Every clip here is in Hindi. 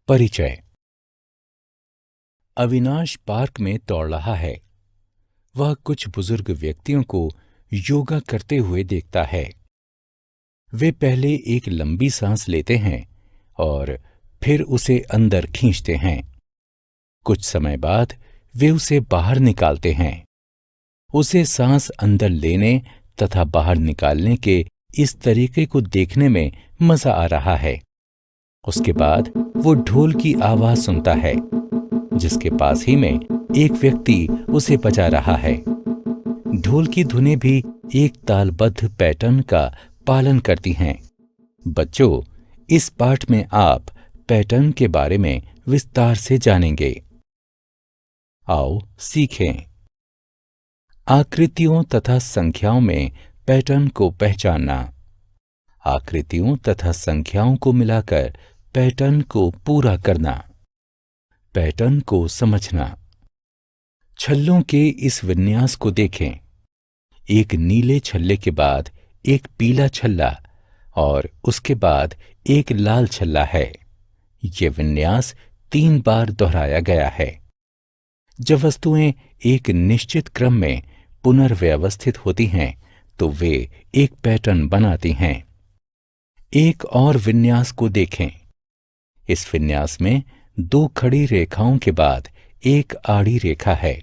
परिचय। अविनाश पार्क में दौड़ रहा है। वह कुछ बुजुर्ग व्यक्तियों को योगा करते हुए देखता है। वे पहले एक लंबी सांस लेते हैं और फिर उसे अंदर खींचते हैं। कुछ समय बाद वे उसे बाहर निकालते हैं। उसे सांस अंदर लेने तथा बाहर निकालने के इस तरीके को देखने में मजा आ रहा है। उसके बाद वो ढोल की आवाज सुनता है, जिसके पास ही में एक व्यक्ति उसे बजा रहा है। ढोल की धुनें भी एक तालबद्ध पैटर्न का पालन करती हैं। बच्चों, इस पाठ में आप पैटर्न के बारे में विस्तार से जानेंगे। आओ सीखें। आकृतियों तथा संख्याओं में पैटर्न को पहचानना। आकृतियों तथा संख्याओं को मिलाकर पैटर्न को पूरा करना। पैटर्न को समझना। छल्लों के इस विन्यास को देखें। एक नीले छल्ले के बाद एक पीला छल्ला और उसके बाद एक लाल छल्ला है। ये विन्यास 3 बार दोहराया गया है। जब वस्तुएं एक निश्चित क्रम में पुनर्व्यवस्थित होती हैं, तो वे एक पैटर्न बनाती हैं। एक और विन्यास को देखें। इस विन्यास में 2 खड़ी रेखाओं के बाद एक आड़ी रेखा है।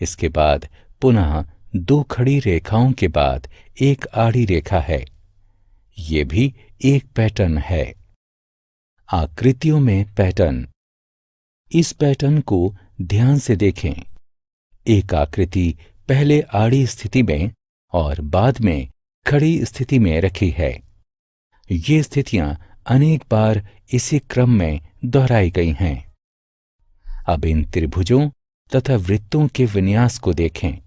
इसके बाद पुनः 2 खड़ी रेखाओं के बाद एक आड़ी रेखा है। ये भी एक पैटर्न है। आकृतियों में पैटर्न। इस पैटर्न को ध्यान से देखें। एक आकृति पहले आड़ी स्थिति में और बाद में खड़ी स्थिति में रखी है। ये स्थितियां अनेक बार इसी क्रम में दोहराई गई हैं। अब इन त्रिभुजों तथा वृत्तों के विन्यास को देखें।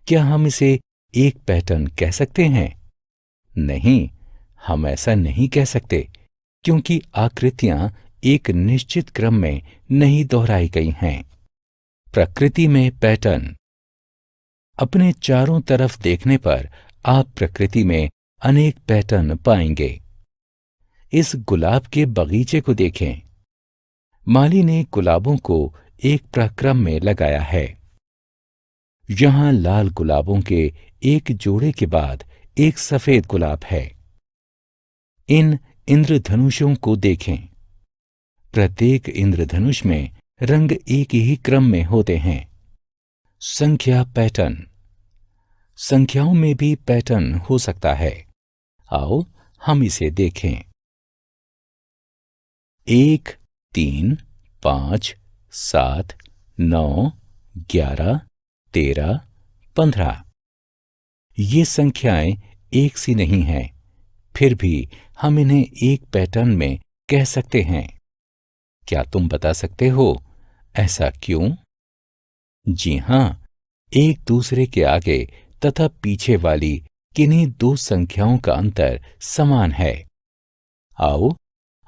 क्या हम इसे एक पैटर्न कह सकते हैं? नहीं, हम ऐसा नहीं कह सकते, क्योंकि आकृतियां एक निश्चित क्रम में नहीं दोहराई गई हैं। प्रकृति में पैटर्न। अपने चारों तरफ देखने पर आप प्रकृति में अनेक पैटर्न पाएंगे। इस गुलाब के बगीचे को देखें। माली ने गुलाबों को एक प्रक्रम में लगाया है। यहां लाल गुलाबों के एक जोड़े के बाद एक सफेद गुलाब है। इन इंद्रधनुषों को देखें। प्रत्येक इंद्रधनुष में रंग एक ही क्रम में होते हैं। संख्या पैटर्न। संख्याओं में भी पैटर्न हो सकता है। आओ हम इसे देखें। 1, 3, 5, 7, 9, 11, 13, 15। ये संख्याएं एक सी नहीं हैं, फिर भी हम इन्हें एक पैटर्न में कह सकते हैं। क्या तुम बता सकते हो ऐसा क्यों? जी हां, एक दूसरे के आगे तथा पीछे वाली किन्हीं 2 संख्याओं का अंतर समान है। आओ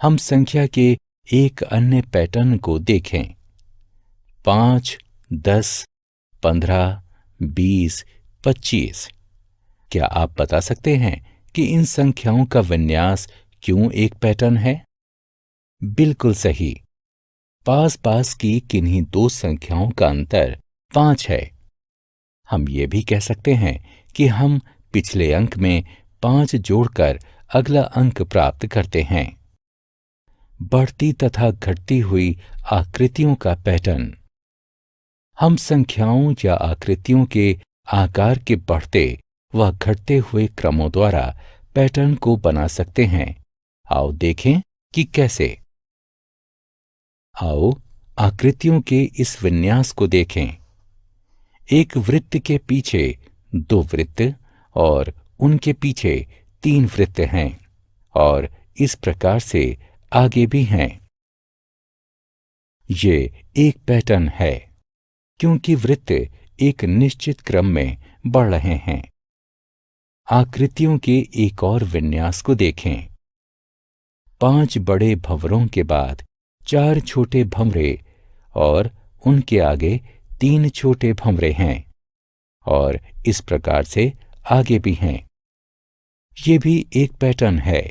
हम संख्या के एक अन्य पैटर्न को देखें। 5, 10, 15, 20, 25। क्या आप बता सकते हैं कि इन संख्याओं का विन्यास क्यों एक पैटर्न है? बिल्कुल सही। पास पास की किन्हीं 2 संख्याओं का अंतर 5 है। हम ये भी कह सकते हैं कि हम पिछले अंक में 5 जोड़कर अगला अंक प्राप्त करते हैं। बढ़ती तथा घटती हुई आकृतियों का पैटर्न। हम संख्याओं या आकृतियों के आकार के बढ़ते व घटते हुए क्रमों द्वारा पैटर्न को बना सकते हैं। आओ देखें कि कैसे। आओ आकृतियों के इस विन्यास को देखें। एक वृत्त के पीछे 2 वृत्त और उनके पीछे 3 वृत्त हैं और इस प्रकार से आगे भी हैं। ये एक पैटर्न है, क्योंकि वृत्त एक निश्चित क्रम में बढ़ रहे हैं। आकृतियों के एक और विन्यास को देखें। 5 बड़े भंवरों के बाद 4 छोटे भंवरे और उनके आगे 3 छोटे भंवरे हैं और इस प्रकार से आगे भी हैं। ये भी एक पैटर्न है,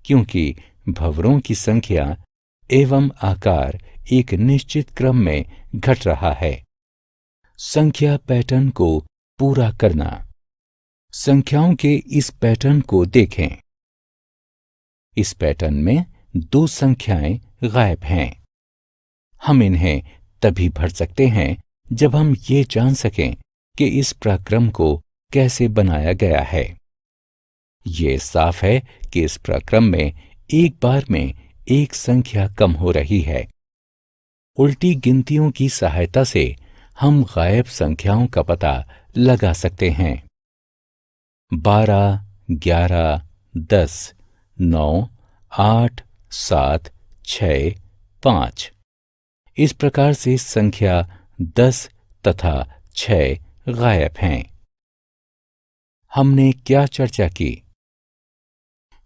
क्योंकि भंवरों की संख्या एवं आकार एक निश्चित क्रम में घट रहा है। संख्या पैटर्न को पूरा करना। संख्याओं के इस पैटर्न को देखें। इस पैटर्न में 2 संख्याएं गायब हैं। हम इन्हें तभी भर सकते हैं जब हम ये जान सकें कि इस प्रक्रम को कैसे बनाया गया है। ये साफ है कि इस प्रक्रम में एक बार में एक संख्या कम हो रही है। उल्टी गिनतियों की सहायता से हम गायब संख्याओं का पता लगा सकते हैं। 12, 11, 10, 9, 8, 7, 6, 5। इस प्रकार से संख्या 10 तथा 6 गायब हैं। हमने क्या चर्चा की?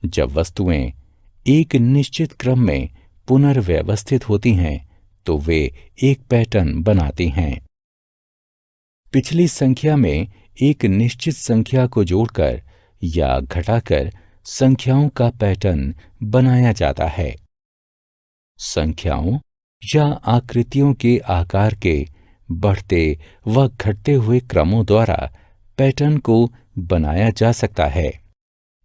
जब वस्तुएं एक निश्चित क्रम में पुनर्व्यवस्थित होती हैं तो वे एक पैटर्न बनाती हैं। पिछली संख्या में एक निश्चित संख्या को जोड़कर या घटाकर संख्याओं का पैटर्न बनाया जाता है। संख्याओं या आकृतियों के आकार के बढ़ते व घटते हुए क्रमों द्वारा पैटर्न को बनाया जा सकता है।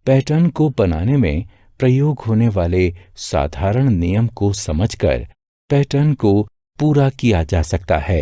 पैटर्न को बनाने में प्रयोग होने वाले साधारण नियम को समझकर पैटर्न को पूरा किया जा सकता है।